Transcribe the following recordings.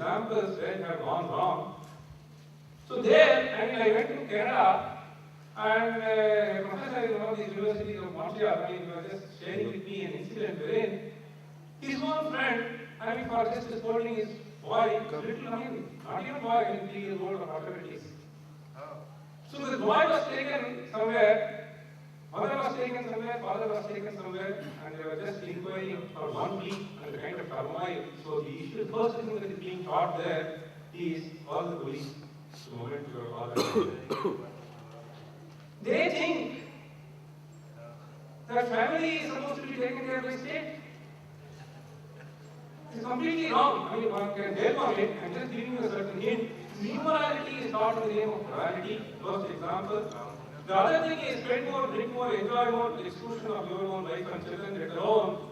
examples where it had gone wrong. So there, I went to Canada, and a professor in one of these universities of Madhya, he was just sharing with me an incident wherein his own friend, for just scolding his boy, not even boy, 3 years old or whatever it is. So the boy was taken somewhere, mother was taken somewhere, father was taken somewhere, and they were just inquiring for 1 week and the kind of turmoil. So the issue, first thing that is being taught there is all the police. The moment your father they think that family is supposed to be taken care of by state. It's completely wrong. One can help on it. I'm just giving you a certain hint. Immorality is taught in the name of morality. First example. The other thing is spend more, drink more, enjoy more, to the exclusion of your own wife and children, let alone.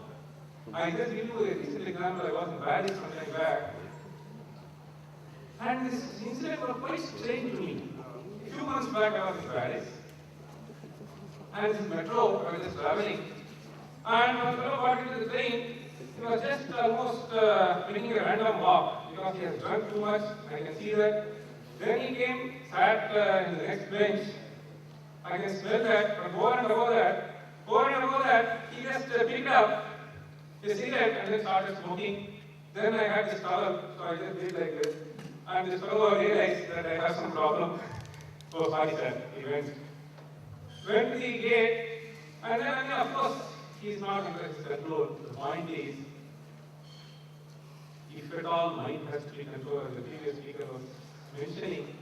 I just give you a recent example. I was in Paris some time back. And this incident was quite strange to me. A few months back I was in Paris. And this metro, I was just traveling. And one fellow got into the train. He was just almost taking a random walk because he has drunk too much. I can see that. Then he came, sat in the next bench. I can smell that. But over and above that, he just picked up a cigarette and then started smoking. Then I had this towel, so I just did like this. And this fellow realized that I have some problem. Oh, sorry, sir. He went to the gate, and then of course he is not under his control. The point is, if at all mind has to be controlled, as the previous speaker was mentioning,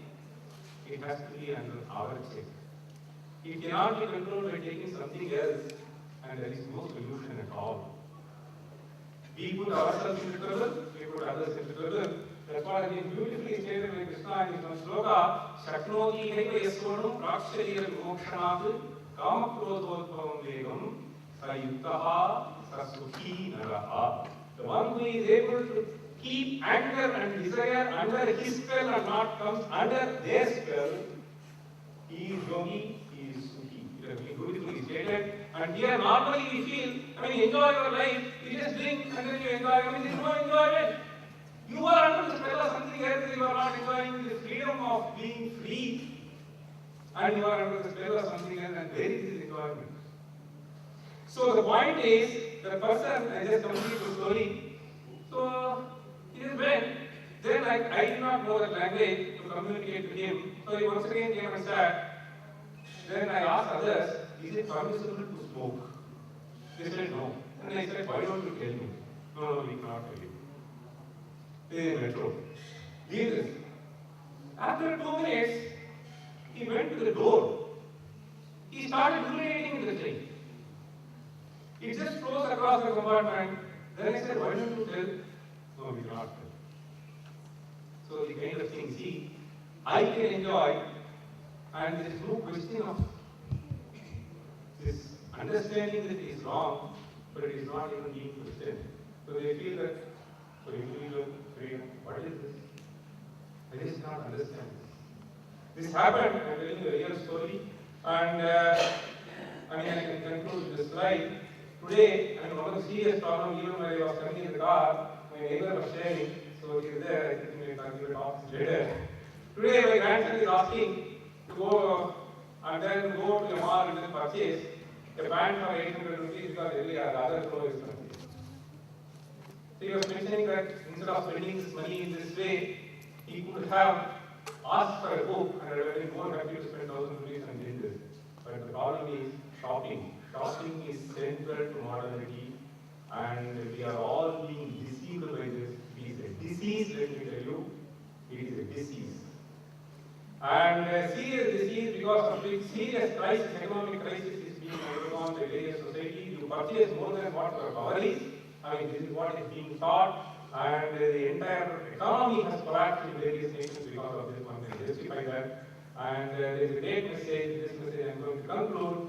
it has to be under our check. It cannot be controlled by taking something else, and there is no solution at all. We put ourselves into trouble, we put others into trouble. That's why it is beautifully stated by Krishna in his sloka, Shaknoti haiva yasodam prakshariyar mokshanat kamakrodhodbhavam vegam sayuktaha sasukhi naraha. The one who is able to keep anger and desire under his spell and not comes under their spell, he is yogi, he is sukhi. It has been beautifully stated. And here normally we feel, enjoy your life, you just drink and then you enjoy. There is no enjoyment. You are under the spell of something else, you are not enjoying the freedom of being free. And you are under the spell of something else, and where is this enjoyment? So the point is, the person, I just complete the story. So he just went. Then I did not know that language to communicate to him. So he once again came and sat. Then I asked others, is it permissible to smoke? They said no. And I said, why don't you tell me? No, we cannot tell you. In metro. Leave this. After 2 minutes, he went to the door. He started urinating in the train. It just flows across the compartment. Then I said, why don't you tell? No, we cannot tell. So the kind of thing, see, I can enjoy, and there is no question of this understanding that it is wrong, but it is not even being questioned. So they feel that for individual freedom, what is this? I just cannot understand this. This happened, I am telling you a real story, and I can conclude with this slide. Today, one of the serious problems, even when I was coming in the car, my neighbor was sharing, so he is there, I think we can give it off later. Today, my grandson is asking to go and then go to the mall and then purchase a pant for 800 rupees because every other clothes is purchased. So he was mentioning that instead of spending this money in this way, he could have asked for a book and I would have been more happy to spend 1,000 rupees and did this. But the problem is shopping. Shopping is central to modernity and we are all being deceived by this. It is a disease, let me tell you. It is a disease. And a serious disease because of which serious crisis, economic crisis is being undergone by various societies. You purchase more than what your power is. This is what is being taught, and the entire economy has collapsed in various nations because of this. One can justify that. And there is a great message. This message I am going to conclude.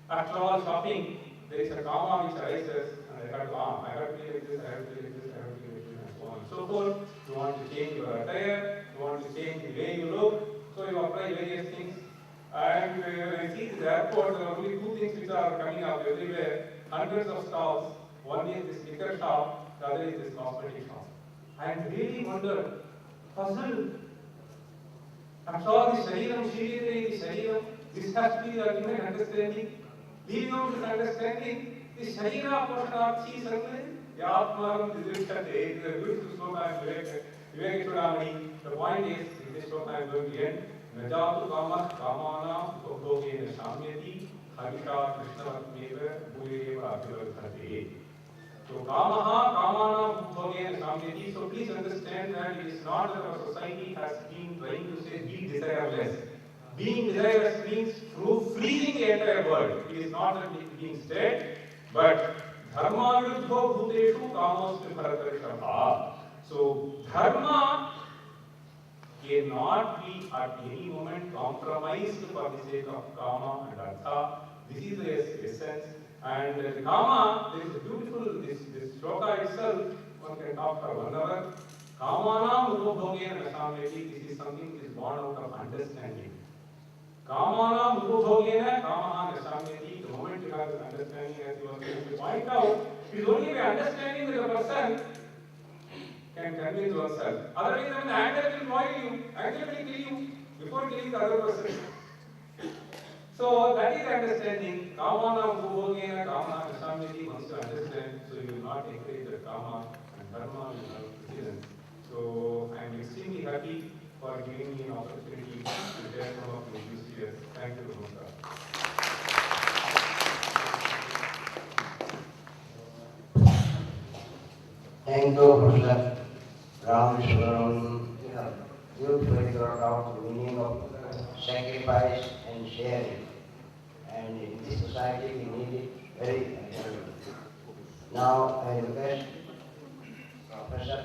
After all shopping, there is a karma which arises, and I have to be like this, I have to be like this, I have to be like this, and so on and so forth. You want to change your attire, you want to change the way you look, so you apply various things. And when I see this airport, there are only 2 things which are coming up everywhere. Hundreds of stalls. One is this liquor shop, the other is this cosmetic shop. and really wondered, puzzled. After all, the Shariram, Shirire, the Shariram, this has to be the ultimate understanding. Leaving out this understanding, the Sharira Poshanarthi Sarve, Yatmaram, Didrishate, it is a beautiful sloka in Vivek. The point is, in this sloka I am going to end, Najatu Kama, Kamana, Bhokogena Shamyati, Harisha, Krishna, Meva, Bhuleva, Abhivarthate. So, Kamaha, Kamana, Bhokogena Shamyati. So, please understand that it is not that our society has been trying to say be desireless. Being desirous means freezing the entire world. It is not that it being said, but Dharma viruddho bhuteshu kamosmi bharatarishapha. So, Dharma cannot be at any moment compromised for the sake of Kama and Artha. This is the essence. And the Kama, there is a beautiful, this shloka itself, one can talk for 1 hour. Kamanam upabhogena nasameti, this is something which is born out of understanding. Kamanam upabhogena kamaha nasameti, the moment you have this understanding, as you are going to point out, it is only by understanding that a person can convince oneself. Otherwise, when the anger will boil you, anger will kill you before killing the other person. So that is understanding. Kamana Bhogena, Kama Nasamiti, once you understand, so you will not encourage the Kama and Dharma will have precedence. So I am extremely happy for giving me an opportunity to share some of my views here. Thank you, Namaskar. Thank you, Professor Rameshwaram. Beautifully brought out the meaning of sacrifice and sharing. And in this society, we need it very badly. Now, I request Professor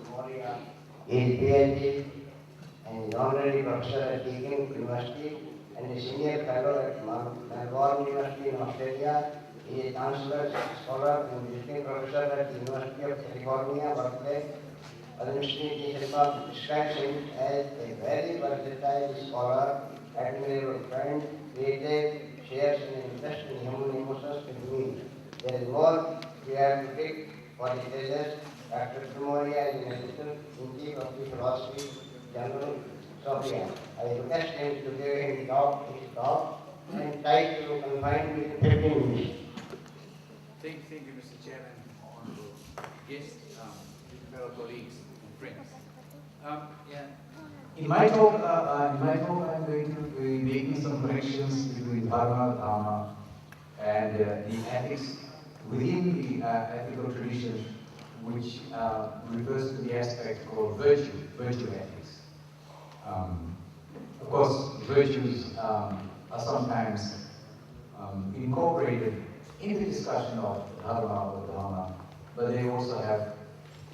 Moria, he is PhD and honorary professor at Deakin University and a senior fellow at Melbourne University in Australia. He is chancellor, scholar, and visiting professor at the University of California, Berkeley. Administrative Sherpa describes him as a very versatile scholar, admirable friend, creative, shares an interest in human emotions with me. There is more we have to pick for his treasures. Dr. Moria is an editor-in-chief of the philosophy journal Sophia. I request him to give his talk and try to confine it in 15 minutes. Thank you, Mr. Chairman, honorable guests, fellow colleagues and friends. In my talk, I'm going to be making some connections between Dharma-Dhamma and the ethics within the ethical tradition, which refers to the aspect called virtue ethics. Of course, virtues are sometimes incorporated in the discussion of Dharma or Dhamma, but they also have,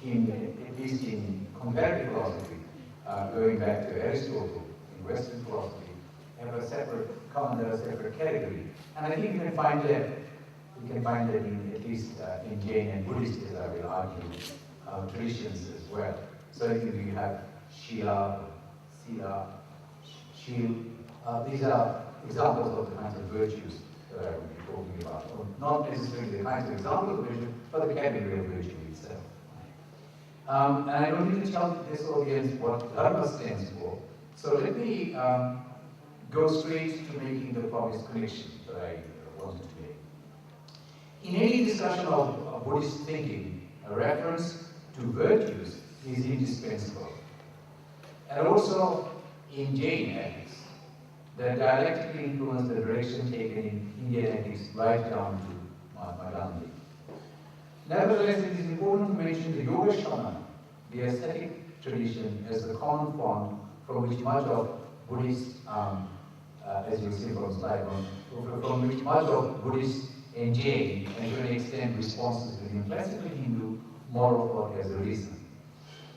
at least in comparative philosophy, going back to Aristotle, in Western philosophy, have a separate, come under a separate category. And I think you can find that in, at least in Jain and Buddhist, as I will argue, traditions as well. So you have Shila, Sila, Shil. These are examples of the kinds of virtues that I will be talking about. Or not necessarily the kinds of examples of virtue, but the category of virtue itself. And I don't need to tell this audience what Dharma stands for. So let me go straight to making the promised connection that I wanted to make. In any discussion of Buddhist thinking, a reference to virtues is indispensable. And also in Jain ethics, that dialectically influence the direction taken in Indian ethics right down to Mahatma Gandhi. Nevertheless, it is important to mention the Yoga-Shamana, the ascetic tradition, as the common font from which much of Buddhist, as you see from slide one, from which much of Buddhist and Jain, and to an extent responses to the classical Hindu moral thought has arisen.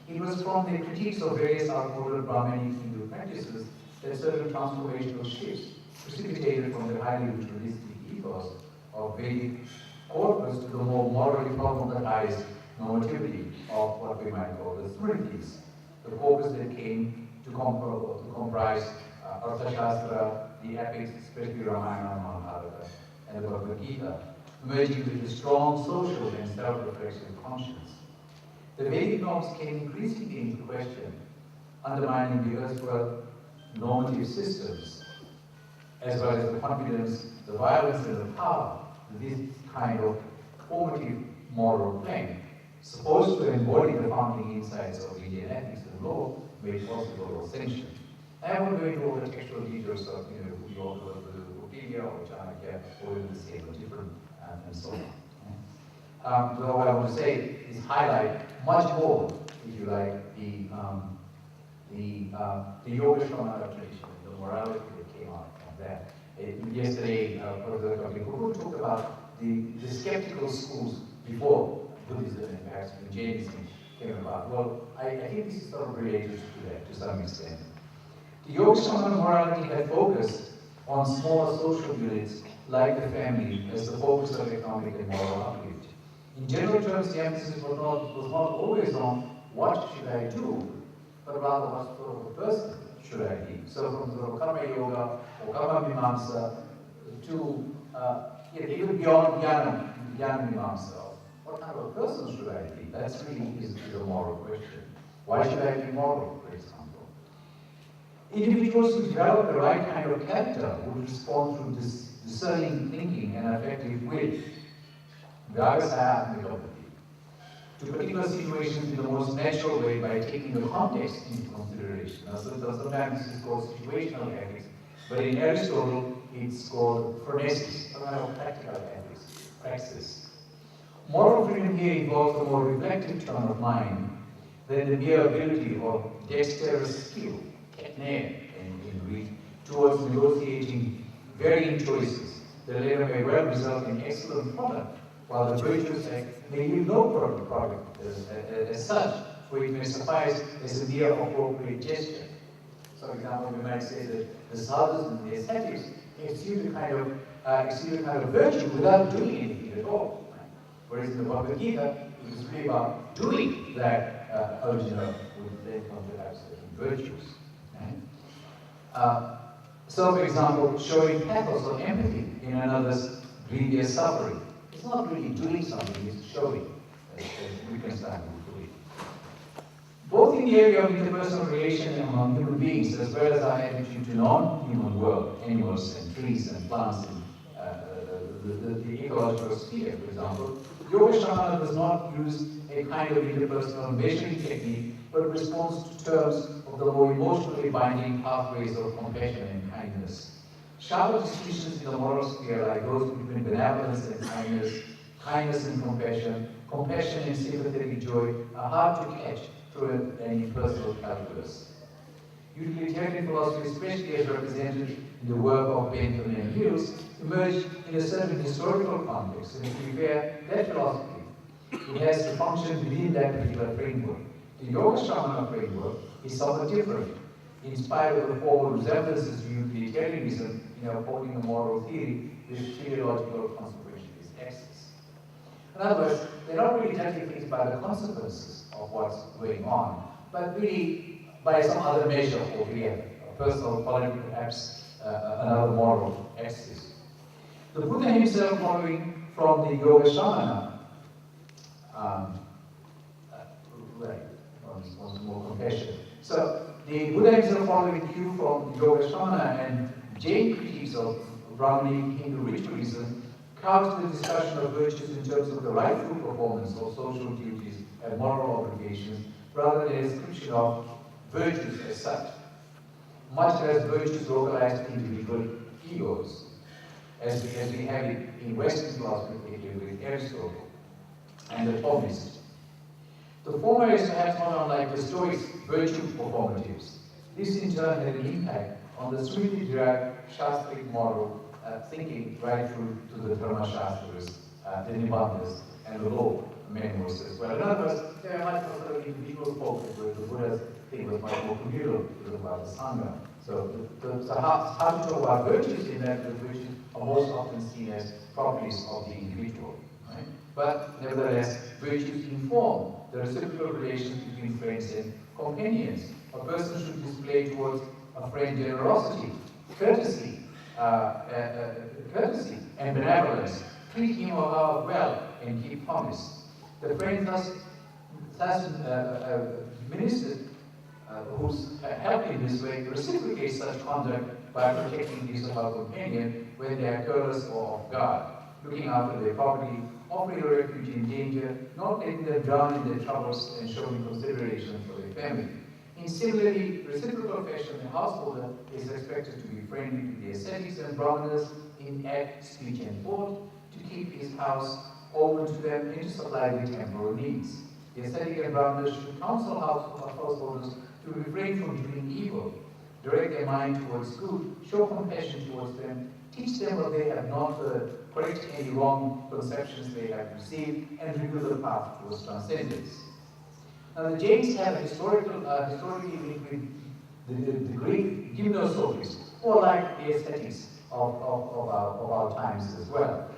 It was from the critiques of various outmoded Brahmanic Hindu practices that certain transformational shifts precipitated from the highly ritualistic ethos of Vedic corpus to the more morally problematized normativity of what we might call the Smritis, the corpus that came to comprise Arthashastra, the epics, especially Ramayana and Mahabharata, and the Bhagavad Gita, merging with a strong social and self-reflexive conscience. the Vedic norms came increasingly into question, undermining the erstwhile normative systems, as well as the confidence, the violence, and the power that this kind of formative moral claim, supposed to embody the founding insights of Indian ethics and law, made possible or sanctioned. I won't go into all the textual details of who you all go to Wikipedia or Chanakya, or even the same or different, and so on. But what I want to say is highlight much more, if you like, the Yoga Sramana tradition, the morality that came out from that. Yesterday, Pravrtti talked about the skeptical schools before Buddhism and perhaps Jainism came about. Well, I think this is sort of related to that to some extent. The Yoga Sramana morality had focused on smaller social units like the family as the focus of economic and moral uplift. In general terms, the emphasis was not always on what should I do, but rather what sort of a person should I be. So from sort of karma yoga or karma mimamsa to even beyond jnana mimamsa, what kind of a person should I be? That's really is a moral question. Why should I be moral, for example? Individuals who develop the right kind of character would respond through this discerning thinking and effective will. To particular situations in the most natural way by taking the context into consideration. Now, so sometimes this is called situational ethics, but in Aristotle it's called phronesis, some kind of practical ethics, praxis. Moral freedom here involves a more reflective turn of mind than the mere ability or dexterous skill, ketner in Greek, towards negotiating varying choices. The latter may well result in excellent product, while the virtuous act may yield no product as such, for it may suffice as a mere appropriate gesture. So, for example, we might say that the sadhus and the ascetics exude a kind of virtue without doing anything at all. Whereas in the Bhagavad Gita, it is really about doing that Arjuna would then come to have certain virtues. Right? So, for example, showing pathos or empathy in another's grievous suffering. It's not really doing something, it's showing, as Wittgenstein would believe. Both in the area of interpersonal relation among human beings, as well as our attitude to non-human world, animals and trees and plants, and the ecological sphere, for example, Yoga Sramana does not use a kind of interpersonal measuring technique, but responds to terms of the more emotionally binding pathways of compassion and kindness. Sharper distinctions in the moral sphere, like those between benevolence and kindness, kindness and compassion, compassion and sympathetic joy, are hard to catch through an impersonal calculus. Utilitarian philosophy, especially as represented in the work of Bentham and Hughes, emerged in a certain historical context, and to be fair, that philosophy, it has to function within that particular framework. The Yoga Sramana framework is somewhat different, in spite of the formal resemblances to utilitarianism in upholding a moral theory with theological consequentialist axis. In other words, they're not really judging things by the consequences of what's going on, but really by some other measure altogether, a personal, political, perhaps another moral axis. The Buddha himself, following from the Yoga Sramana, wants more compassion. So the Buddha himself, following cue from Yoga Sramana and Jain critiques of Brahmanic Hindu ritualism, carves the discussion of virtues in terms of the rightful performance of social duties and moral obligations, rather than a description of virtues as such, much less virtues localized to individual egos, as we have it in Western philosophy, particularly with Aristotle and the Thomist. The former is perhaps not unlike the Stoics' virtue performatives. This in turn had an impact on the Smriti derived Shastric moral thinking right through to the Dharma Shastras, the Nibbandhas, and the law manuals as well. In other words, there are much more sort of individual focus, where the Buddha's thing was much more communal, it was about the Sangha. So how to talk about virtues in that, the virtues are most often seen as properties of the individual. Right? But nevertheless, virtues inform the reciprocal relations between friends and companions. A person should display towards a friend generosity, courtesy, and benevolence. Treat him or her well and keep promise. The friend thus ministers whose help in this way reciprocate such conduct by protecting his or her companion when they are careless or off guard, looking after their property, offering a refuge in danger, not letting them drown in their troubles, and showing consideration for their family. In similarly reciprocal fashion, the householder is expected to be friendly to the ascetics and brahmanas in act, speech, and thought, to keep his house open to them and to supply their temporal needs. The ascetic and brahmanas should counsel householders to refrain from doing evil, direct their mind towards good, show compassion towards them, teach them what they have not heard, correct any wrong conceptions they have received, and reveal the path towards transcendence. Now the Jains have historically linked with the Greek gymnosophists, or like the ascetics of our times as well.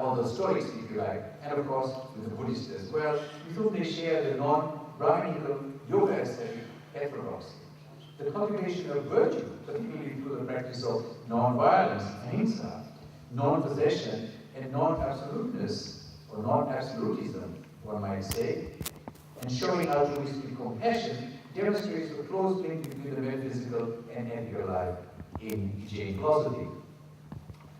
Or the Stoics, if you like, and of course with the Buddhists as well, with whom they share the non-Brahminical yoga aesthetic heterodoxy. The cultivation of virtue, particularly through the practice of non-violence, ahimsa, non-possession, and non-absoluteness, or non-absolutism, one might say, and showing altruistic compassion, demonstrates the close link between the metaphysical and ethical life in Jain philosophy.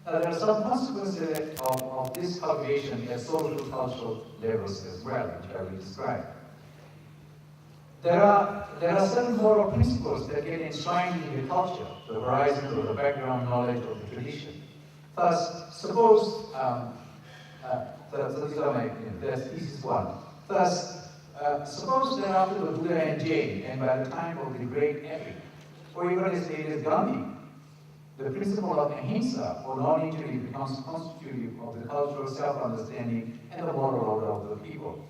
Now, there are some consequences of this cultivation at social cultural levels as well, which I will describe. There are certain moral principles that get enshrined in the culture, the horizon or the background knowledge of the tradition. Thus, suppose, so these are my, that's thesis one. Thus, suppose that after the Buddha and Jain, and by the time of the great epic, or even as late as Gandhi, the principle of ahimsa, or non-injury, becomes constitutive of the cultural self-understanding and the moral order of the people.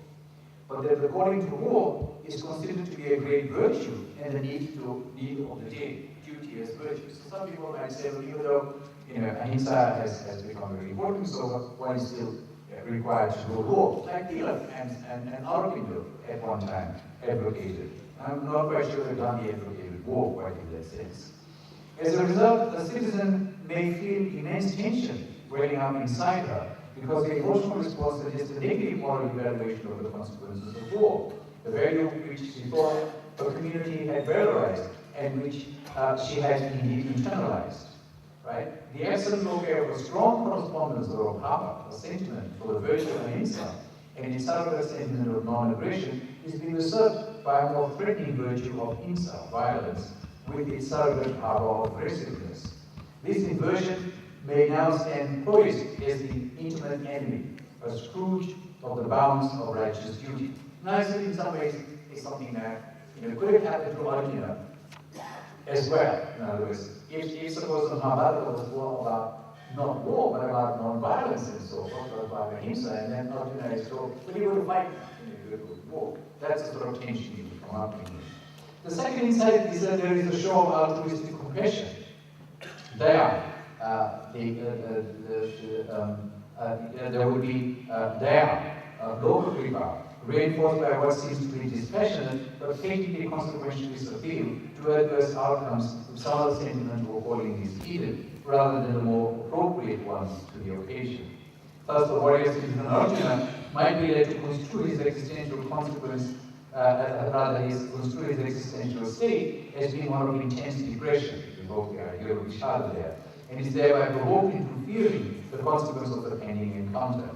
But that the calling to war is considered to be a great virtue and the need of the day, duty as virtue. So some people might say, well, even though ahimsa has become very important, so one is still required to go to war, like Tilak and Aurobindo at one time advocated. I'm not quite sure that Gandhi advocated war quite in that sense. As a result, the citizen may feel immense tension welling up inside her because the emotional response suggests a negative moral evaluation of the consequences of war, the value which she thought her community had valorized and which she had indeed internalized. Right? The absent locale of a strong correspondence or bhava, a sentiment for the virtue of ahimsa, and its surrogate sentiment of non-aggression is being usurped by a more threatening virtue of himsa, violence, with its surrogate bhava of aggressiveness. This inversion may now stand poised as the intimate enemy, a Scrooge of the bounds of righteous duty. Now, in some ways, it's something that could have happened to Arjuna as well. In other words, if suppose the Mahabharata was war about not war, but about non-violence and so forth, or about ahimsa, and then Arjuna is told, well, you would fight war. That's the sort of tension you would come up with. The second insight is that there is a show of altruistic compassion. There would be local kripa, reinforced by what seems to be dispassionate but fatally consequentialist appeal to adverse outcomes if some other sentiment or calling is heeded, rather than the more appropriate ones to the occasion. Thus, the warrior citizen Arjuna might be led to construe his existential consequence, construe his existential state as being one of intense depression, to invoke the idea of Vishada there, and is thereby provoked into fearing the consequence of the pending encounter.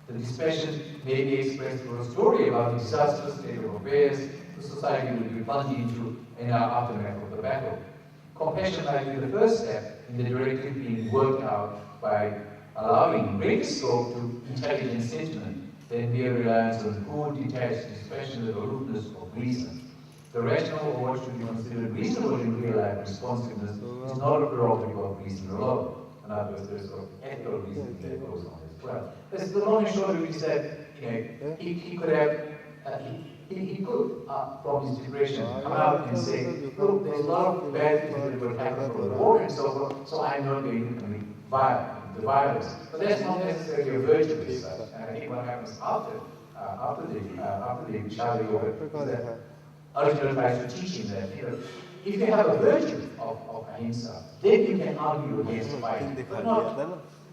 The dispassion may be expressed through a story about the disastrous state of affairs the society will be plunged into in our aftermath of the battle. Compassion might be the first step in the directive being worked out by allowing greater scope to intelligent sentiment than mere reliance on cool, detached, dispassionate aloofness of reason. The rational or what should be considered reasonable in real life responsiveness is not a prerogative of reason alone. In other words, there's sort of ethical reason that goes on as well. There's the long and short of it is that he could have he could from his depression come out and say, look, there's a lot of bad things that will happen from the war and so forth, so I'm not going to commit the violence. But that's not necessarily a virtue as such. And I think what happens after the Vishada Yoga is that Arjuna tries to teach him that if you have a virtue of ahimsa, then you can argue against fighting, but not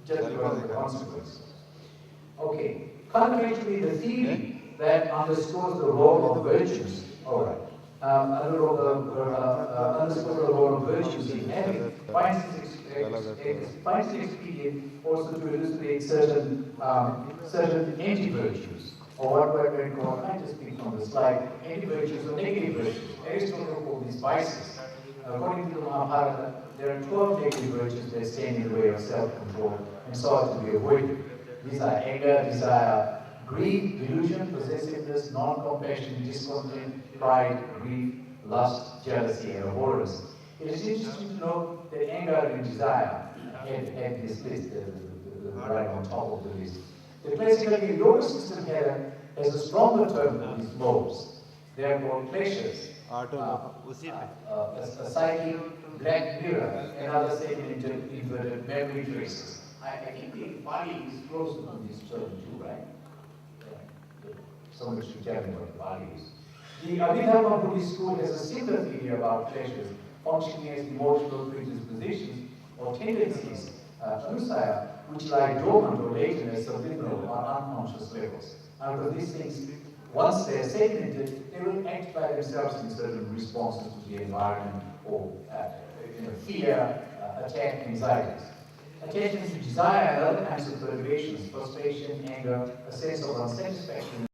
just because of the consequences. Okay, fundamentally the theory that underscores the role of virtues. All right. Underscores the role of virtues in having finds it expedient also to illustrate certain anti-virtues, or what we call, I just speak from the slide, anti-virtues or negative virtues. Aristotle called these vices. According to the Mahabharata, there are 12 negative virtues that stand in the way of self-control and sought to be avoided. These are anger, desire, greed, delusion, possessiveness, non-compassion, discontent, pride, grief, lust, jealousy, and abhorrence. It is interesting to note that anger and desire had this list, right on top of the list. The classical yoga system has a stronger term for these modes. They are called pleasures. A psychic black mirror, and other segmented inverted memory traces. I think the Pali is closer to this term too, right? Someone should tell me what the Pali is. The Abhidharma Buddhist school has a similar theory about pleasures, functioning as emotional predispositions or tendencies, anusaya, which lie dormant or latent as subliminal or unconscious levels. Out of these things, once they are segmented, they will act by themselves in certain responses to the environment or fear, attack, anxieties. Attachment to desire and other kinds of perturbations, frustration, anger, a sense of unsatisfaction,